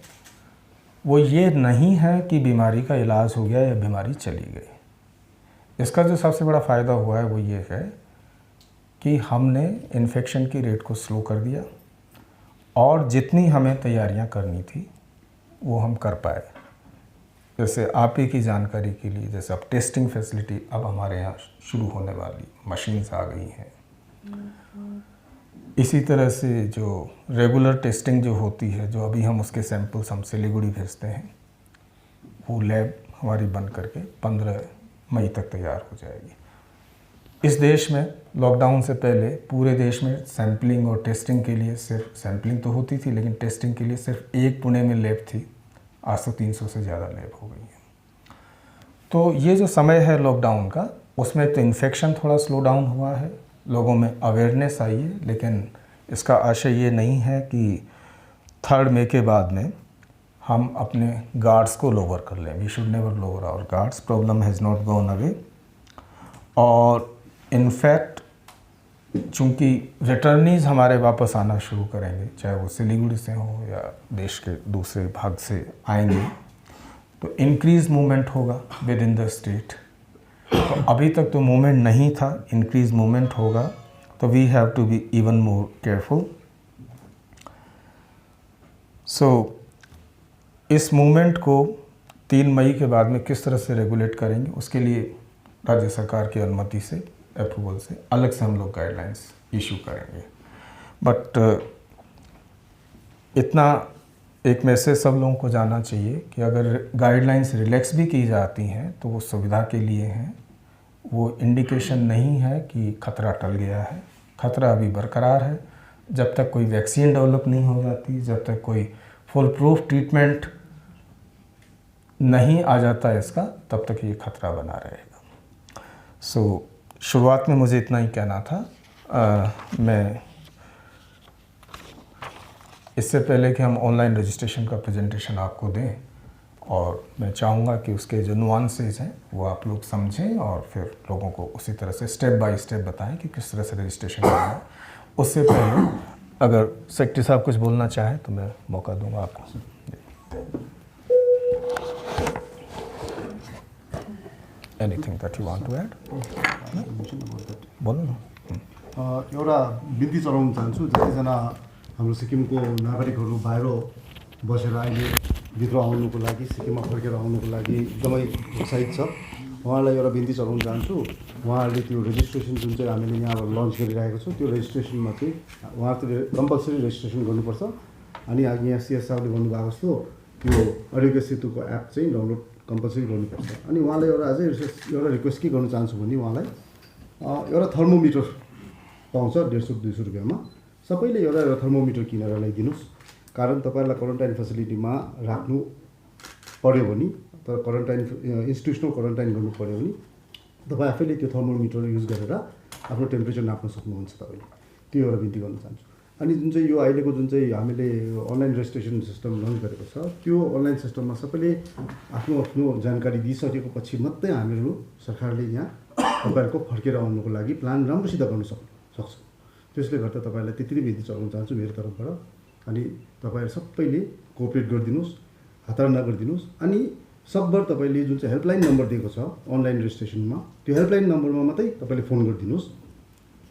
वो ये नहीं है कि बीमारी का इलाज हो गया या बीमारी चली गई। इसका जो सबसे बड़ा फ़ायदा हुआ है वो ये है कि हमने इन्फेक्शन की रेट को स्लो कर दिया और जितनी हमें तैयारियां करनी थी वो हम कर पाए। जैसे आप ही की जानकारी के लिए, जैसे अब टेस्टिंग फैसिलिटी अब हमारे यहाँ शुरू होने वाली, मशीन्स आ गई हैं। इसी तरह से जो रेगुलर टेस्टिंग जो होती है, जो अभी हम उसके सैंपल्स हम सिलीगुड़ी भेजते हैं, वो लैब हमारी बन करके 15 मई तक तैयार हो जाएगी। इस देश में लॉकडाउन से पहले पूरे देश में सैम्पलिंग और टेस्टिंग के लिए, सिर्फ सैम्पलिंग तो होती थी लेकिन टेस्टिंग के लिए सिर्फ एक पुणे में लैब थी। आज तो 300 से ज़्यादा लैब हो गई है। तो ये जो समय है लॉकडाउन का, उसमें तो इन्फेक्शन थोड़ा स्लो डाउन हुआ है, लोगों में अवेयरनेस आई है, लेकिन इसका आशय ये नहीं है कि 3 मई के बाद में हम अपने गार्ड्स को लोअर कर लें। We should never lower our guards. Problem has not gone away. और इनफैक्ट चूँकि रिटर्नीज़ हमारे वापस आना शुरू करेंगे, चाहे वो सिलीगुड़ी से हो या देश के दूसरे भाग से आएंगे, तो इंक्रीज मूवमेंट होगा विद इन द स्टेट। तो अभी तक तो मूवमेंट नहीं था, इंक्रीज मूवमेंट होगा, तो we have to be even more careful. So इस मूवमेंट को 3 मई के बाद में किस तरह से रेगुलेट करेंगे, उसके लिए राज्य सरकार की अनुमति से, अप्रूवल से अलग से हम लोग गाइडलाइंस इशू करेंगे। बट इतना एक मैसेज सब लोगों को जानना चाहिए कि अगर गाइडलाइंस रिलैक्स भी की जाती हैं तो वो सुविधा के लिए हैं, वो इंडिकेशन नहीं है कि खतरा टल गया है। खतरा अभी बरकरार है। जब तक कोई वैक्सीन डेवलप नहीं हो जाती, जब तक कोई फुल प्रूफ ट्रीटमेंट नहीं आ जाता इसका, तब तक ये खतरा बना रहेगा। सो शुरुआत में मुझे इतना ही कहना था। मैं इससे पहले कि हम ऑनलाइन रजिस्ट्रेशन का प्रेजेंटेशन आपको दें, और मैं चाहूँगा कि उसके जो नुआंसेस हैं वो आप लोग समझें और फिर लोगों को उसी तरह से स्टेप बाय स्टेप बताएं कि किस तरह से रजिस्ट्रेशन करना है। उससे पहले अगर सेक्रेटरी साहब कुछ बोलना चाहें तो मैं मौका दूंगा आपको। Anything that you want to add? बोल्नु न। एउटा बिन्ती चढाउन चाहन्छु। जतिजना हाम्रो सिक्किमको नागरिकहरू बाहिर बसेर अहिले भित्र आउनुको लागि, सिक्किममा फर्केर आउनुको लागि एकदमै उत्साहित छ, उहाँलाई एउटा बिन्ती चढाउन चाहन्छु। उहाँहरूले त्यो रेजिस्ट्रेसन जुन चाहिँ हामीले यहाँबाट लन्च गरिरहेको छौँ, त्यो रेजिस्ट्रेसनमा चाहिँ उहाँहरूले कम्पलसरी रेजिस्ट्रेसन गर्नुपर्छ। अनि यहाँ सिएस साहबले भन्नुभएको जस्तो त्यो आरोग्य सेतुको एप चाहिँ डाउनलोड कम्पलसरी गर्नुपर्छ। अनि उहाँलाई एउटा अझै एउटा रिक्वेस्ट के गर्न चाहन्छु भने उहाँलाई एउटा थर्मोमिटर पाउँछ 150-200 रुपियाँमा, सबैले एउटा थर्मोमिटर किनेर ल्याइदिनुहोस्। कारण तपाईँहरूलाई क्वारेन्टाइन फेसिलिटीमा राख्नु पऱ्यो भने, तर क्वारेन्टाइन इन्स्टिट्युसनल क्वारेन्टाइन गर्नु पऱ्यो भने तपाईँ आफैले त्यो थर्मोमिटर युज गरेर आफ्नो टेम्परेचर नाप्न सक्नुहुन्छ तपाईँले। त्यो एउटा बिन्ती गर्न चाहन्छु। अनि जुन चाहिँ यो अहिलेको जुन चाहिँ हामीले अनलाइन रेजिस्ट्रेसन सिस्टम लन्च गरेको छ, त्यो अनलाइन सिस्टममा सबैले आफ्नो आफ्नो जानकारी दिइसकेको पछि मात्रै हामीहरू सरकारले यहाँ तपाईँहरूको फर्केर आउनुको लागि प्लान राम्रोसित गर्न सक्छ। त्यसले गर्दा तपाईँलाई त्यति नै बिन्ती चढाउन चाहन्छु मेरो तर्फबाट। अनि तपाईँहरू सबैले कोअपरेट गरिदिनुहोस्, हतार नगरिदिनुहोस्। अनि सकभर तपाईँले जुन चाहिँ हेल्पलाइन नम्बर दिएको छ अनलाइन रेजिस्ट्रेसनमा, त्यो हेल्पलाइन नम्बरमा मात्रै तपाईँले फोन गरिदिनुहोस्।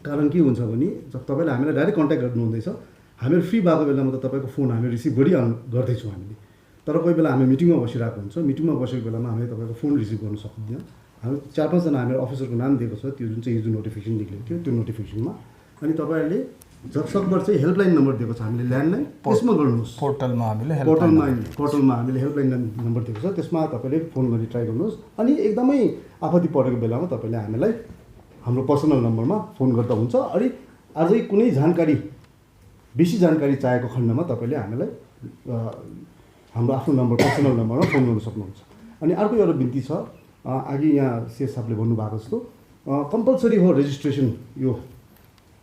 कारण के हुन्छ भने जब तपाईँले हामीलाई डाइरेक्ट कन्ट्याक्ट गर्नु हुँदैछ, हामीहरू फ्री भएको बेलामा त तपाईँको फोन हामी रिसिभ गर्दैछौँ हामीले, तर कोही बेला हामी मिटिङमा बसिरहेको हुन्छ, मिटिङमा बसेको बेलामा हामीले तपाईँको फोन रिसिभ गर्न सक्दैनौँ। हामी 4-5 जना हामीहरू अफिसरको नाम दिएको छ, त्यो जुन चाहिँ हिजो नोटिफिकेसन निक्लेको थियो त्यो नोटिफिकेसनमा। अनि तपाईँहरूले जबसकभर चाहिँ हेल्पलाइन नम्बर दिएको छ हामीले ल्यान्डलाइन, त्यसमा गर्नुहोस्। पोर्टलमा हामीले हेल्पलाइन नम्बर दिएको छ, त्यसमा तपाईँले फोन गरी ट्राई गर्नुहोस्। अनि एकदमै आपत्ति परेको बेलामा तपाईँले हामीलाई हाम्रो पर्सनल नम्बरमा फोन गर्दा हुन्छ। अनि अझै कुनै जानकारी बेसी जानकारी चाहेको खण्डमा तपाईँले हामीलाई हाम्रो आफ्नो नम्बर पर्सनल नम्बरमा फोन गर्न सक्नुहुन्छ। अनि अर्को एउटा बिन्ती छ, अघि यहाँ शेष साहबले भन्नुभएको जस्तो कम्पलसरी हो रेजिस्ट्रेसन, यो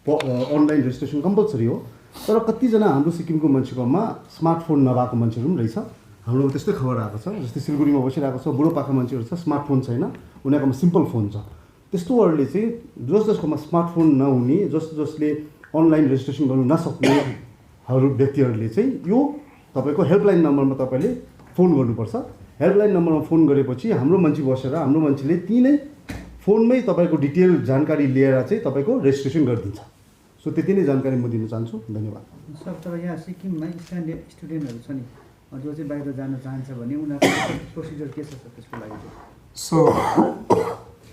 अनलाइन रेजिस्ट्रेसन कम्पलसरी हो। तर कतिजना हाम्रो सिक्किमको मान्छेकोमा स्मार्टफोन नभएको मान्छेहरू पनि रहेछ, हाम्रोमा त्यस्तै खबर आएको छ। जस्तै सिलगढीमा बसिरहेको छ बुढोपाका मान्छेहरू छ, स्मार्टफोन छैन, उनीहरूकोमा सिम्पल फोन छ। त्यस्तोहरूले चाहिँ जसकोमा स्मार्टफोन नहुने, जसले अनलाइन रेजिस्ट्रेसन गर्नु नसक्नेहरू व्यक्तिहरूले चाहिँ यो तपाईँको हेल्पलाइन नम्बरमा तपाईँले फोन गर्नुपर्छ। हेल्पलाइन नम्बरमा फोन गरेपछि हाम्रो मान्छे बसेर हाम्रो मान्छेले त्यहीँ नै फोनमै तपाईँको डिटेल जानकारी लिएर चाहिँ तपाईँको रेजिस्ट्रेसन गरिदिन्छ। सो त्यति नै जानकारी म दिन चाहन्छु। धन्यवाद सर। तर यहाँ सिक्किममा स्टुडेन्टहरू छ नि जो चाहिँ बाहिर जान चाहन्छ भने उनीहरूको प्रोसिजर के छ त्यसको लागि? सो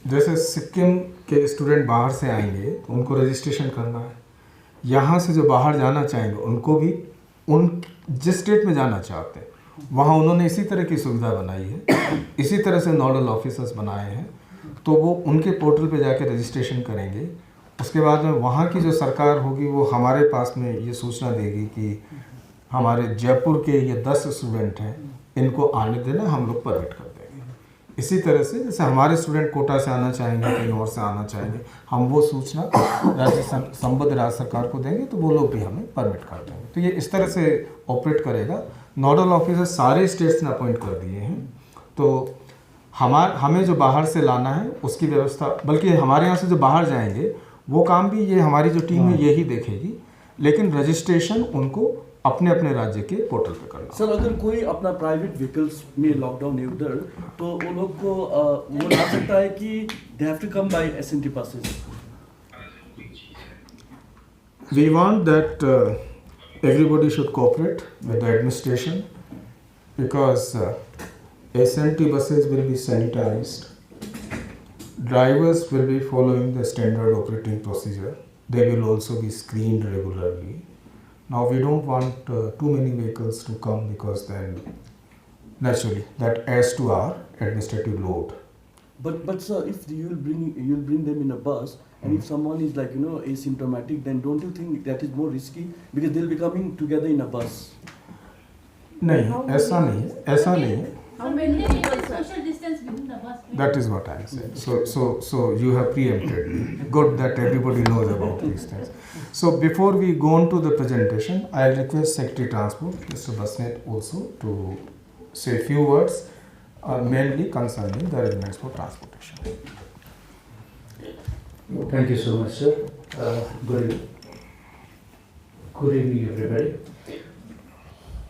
जैसे सिक्किम के स्टूडेंट बाहर से आएंगे तो उनको रजिस्ट्रेशन करना है। यहाँ से जो बाहर जाना चाहेंगे उनको भी उन जिस स्टेट में जाना चाहते हैं वहाँ उन्होंने इसी तरह की सुविधा बनाई है, इसी तरह से नोडल ऑफिसर्स बनाए हैं। तो वो उनके पोर्टल पे जाके रजिस्ट्रेशन करेंगे। उसके बाद में वहाँ की जो सरकार होगी वो हमारे पास में ये सूचना देगी कि हमारे जयपुर के ये 10 स्टूडेंट हैं, इनको आने देना, हम लोग परमिट कर देंगे। इसी तरह से जैसे हमारे स्टूडेंट कोटा से आना चाहेंगे, कहीं और से आना चाहेंगे, हम वो सूचना संबद्ध राज्य सरकार को देंगे तो वो लोग भी हमें परमिट कर देंगे। तो ये इस तरह से ऑपरेट करेगा। नोडल ऑफिसर सारे स्टेट्स ने अपॉइंट कर दिए हैं। तो हमें जो बाहर से लाना है उसकी व्यवस्था, बल्कि हमारे यहाँ से जो बाहर जाएंगे वो काम भी ये हमारी जो टीम है यही देखेगी, लेकिन रजिस्ट्रेशन उनको अपने अपने राज्य के पोर्टल पे करना। सर, अगर कोई अपना प्राइवेट व्हीकल्स में लॉकडाउन है उधर, तो वो लोग को वो ला सकता है कि they have to come by SNT passes? We want that everybody should cooperate with the administration because SNT buses will be sanitized. Drivers will be following the standard operating procedure. They will also be screened regularly. Now we don't want too many vehicles to come because then naturally that adds to our administrative load. But sir, if you'll bring them in a bus, and if someone is like asymptomatic, then don't you think that is more risky because they'll be coming together in a bus? नहीं, ऐसा नहीं है, ऐसा नहीं है. How many people social distance within the bus? That is what I am saying. So you have preempted me. Good that everybody knows about these things. So before we go on to the presentation, I request Secretary Transport, Mr. Basnet, also to say a few words, mainly concerning the arrangements for transportation. Thank you so much, sir. Good evening, everybody.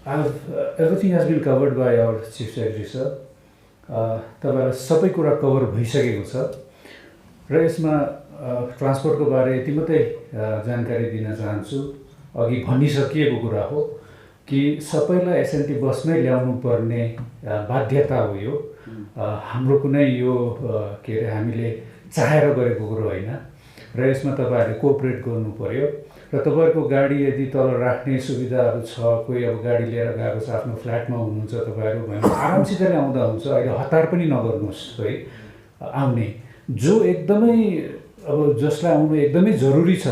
Everything has been covered by our Chief Secretary, sir. तपाईहरुलाई सबै कुरा cover भइसकेको छ र यसमा ट्रान्सपोर्टको बारे यति मात्रै जानकारी दिन चाहन्छु। अघि भनिसकिएको कुरा हो कि सबैलाई SNT बसमै ल्याउनु पर्ने बाध्यता हो। यो हाम्रो कुनै यो के अरे हामीले चाहेर गरेको कुरो होइन र यसमा तपाईहरुले कोअपरेट गर्नु पर्यो र तपाईहरुको गाडी यदि तल राख्ने सुविधाहरू छ, कोही अब गाडी लिएर गएको छ, आफ्नो फ्ल्याटमा हुनुहुन्छ तपाईहरु भने आरामसितले आउँदा हुन्छ। अहिले हतार पनि नगर्नुहोस् है आउने। जो एकदमै अब जसलाई आउनु एकदमै जरुरी छ,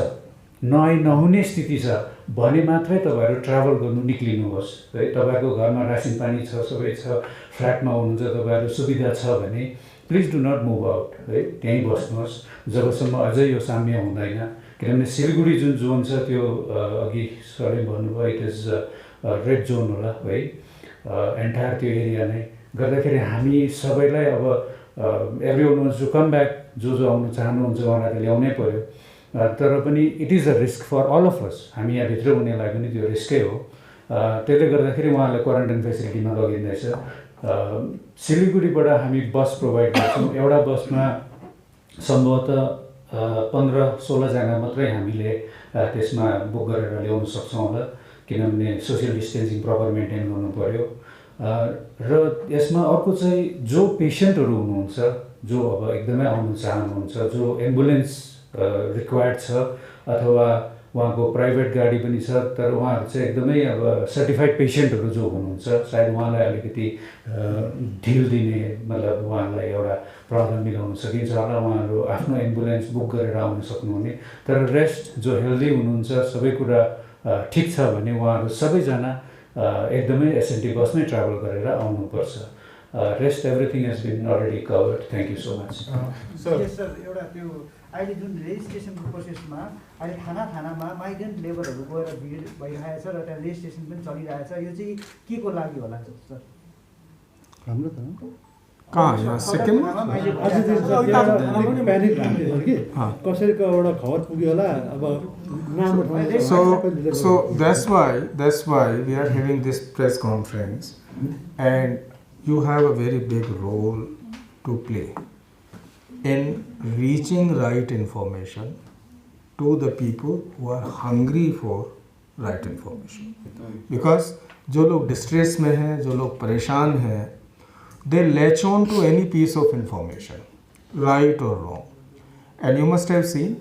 नहुने स्थिति छ भने मात्रै तपाईहरु ट्राभल गर्नु निक्लिनुहोस् है। तपाईहरुको घरमा रासिन पानी छ, सबै छ, फ्ल्याटमा हुनुहुन्छ, तपाईहरु सुविधा छ भने please do not move out है, त्यहीँ बस्नुहोस् जबसम्म अझै यो साम्य हुँदैन। किनभने सिलगढी जुन जोन छ त्यो अघि सरले भन्नुभयो इट इज रेड जोन होला है, एन्टायर त्यो एरिया नै गर्दाखेरि हामी सबैलाई अब everyone wants to come back, जो आउनु चाहनुहुन्छ उहाँलाई ल्याउनै पर्यो। तर पनि it is a risk for all of us, हामी यहाँभित्र हुनेलाई पनि त्यो रिस्कै हो। त्यसले गर्दाखेरि उहाँलाई क्वारेन्टाइन फेसिलिटीमा लगिँदैछ। सिलगढीबाट हामी बस प्रोभाइड गर्छौँ। एउटा बसमा सम्भवतः 15-16जना मात्रै हामीले त्यसमा बुक गरेर ल्याउन सक्छौँ होला, किनभने सोसियल डिस्टेन्सिङ प्रपर मेन्टेन गर्नु पऱ्यो। र यसमा अर्को चाहिँ जो पेसेन्टहरू हुनुहुन्छ, जो अब एकदमै आउनु चाहनुहुन्छ, जो एम्बुलेन्स रिक्वायर्ड छ अथवा उहाँको प्राइभेट गाडी पनि छ, तर उहाँहरू चाहिँ एकदमै अब सर्टिफाइड पेसेन्टहरू जो हुनुहुन्छ, सायद उहाँलाई अलिकति ढिल दिने, मतलब उहाँलाई एउटा प्रब्लम मिलाउन सकिन्छ होला, उहाँहरू आफ्नो एम्बुलेन्स बुक गरेर आउन सक्नुहुने। तर रेस्ट जो हेल्दी हुनुहुन्छ, सबै कुरा ठिक छ भने उहाँहरू सबैजना एकदमै एसएनटी बसमै ट्राभल गरेर आउनुपर्छ। Rest everything has been already covered. Thank you so much. Sir एउटा त्यो अहिले जुन रेजिस्ट्रेसनको प्रोसेसमा अहिले थानामा माइग्रेन्ट लेबरहरू गएर भिड भइरहेछ र त्यहाँ रेजिस्ट्रेसन पनि चलिरहेछ, यो चाहिँ के को लागि होला सर? राम्रो त कहाँ यहाँ सिक्किम? कसैको एउटा खबर पुग्यो होला, अब So that's why we are having this press conference, and you have a very big role to play in reaching right information to the people who are hungry for right information. Because जो लोग distress में हैं, जो लोग परेशान हैं, they latch on to any piece of information, right or wrong. And you must have seen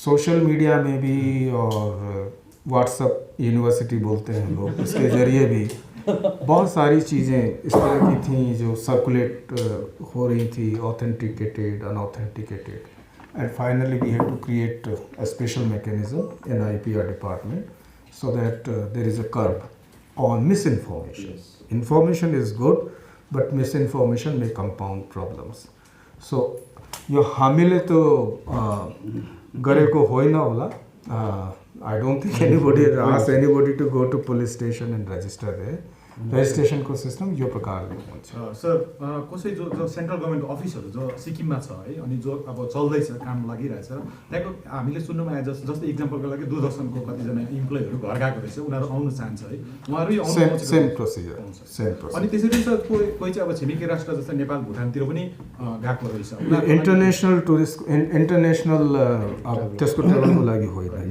social media में भी और व्हाट्सअप यूनिवर्सिटी बोलते हैं लोग, उसके ज़रिए भी बहुत सारी चीज़ें इस तरह की थी जो सर्कुलेट हो रही थी, authenticated, unauthenticated, and finally we have to create a special mechanism in IPR department so that there is a curb on misinformation. Information is good but misinformation में कंपाउंड प्रॉब्लम्स. सो यो हामीले तो गरेको होइन होला. I don't think anybody asked anybody to go to police station and register there. रेजिस्ट्रेसनको system यो प्रकारले हुन्छ. सर कसै जो सेन्ट्रल गभर्मेन्ट अफिसहरू जो सिक्किममा छ है, अनि जो अब चल्दैछ, काम लागिरहेछ, त्यहाँको हामीले सुन्नुमा आए जस्तै इक्जाम्पलको लागि दूरदर्शनको कतिजना इम्प्लोइहरू घर गएको रहेछ, उनीहरू आउन चाहन्छ है, उहाँहरू सेम प्रोसिजर. अनि त्यसरी सर कोही चाहिँ अब छिमेकी राष्ट्र जस्तै नेपाल भुटानतिर पनि गएको रहेछ. इन्टरनेसनल टुरिस्ट इन्टरनेसनल त्यसको ट्रेभलको लागि होइन है.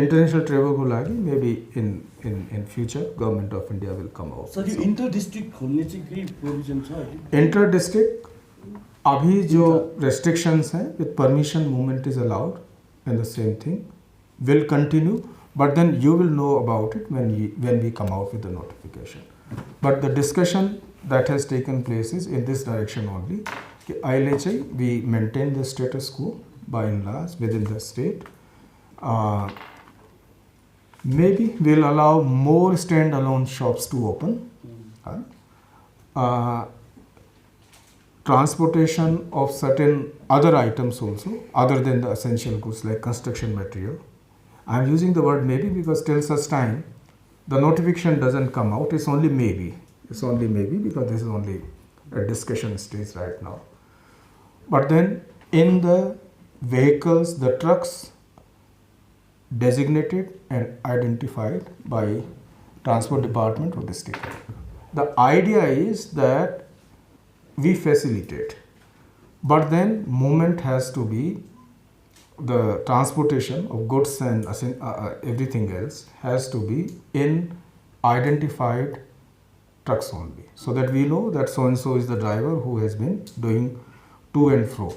International travel को लागि maybe in future government of India will come out. Sir yo inter district खोलने चाहिँ केही प्रोभिजन छ? इंटर डिस्ट्रिक्ट अभी जो restrictions हैं with permission movement is allowed and the same thing will continue, but then you will know about it when we come out with the notification. But the discussion that has taken place is in this direction only कि अहिले चाहिँ we maintain the status quo by and large within the state. Maybe we'll allow more standalone shops to open. Transportation of certain other items also, other than the essential goods like construction material. I'm using the word maybe because till such time the notification doesn't come out. It's only maybe. It's only maybe because this is only a discussion stage right now. But then in the vehicles, the trucks designated and identified by Transport Department or district. The idea is that we facilitate, but then movement has to be, the transportation of goods and everything else has to be in identified trucks only, so that we know that so and so is the driver who has been doing to and fro.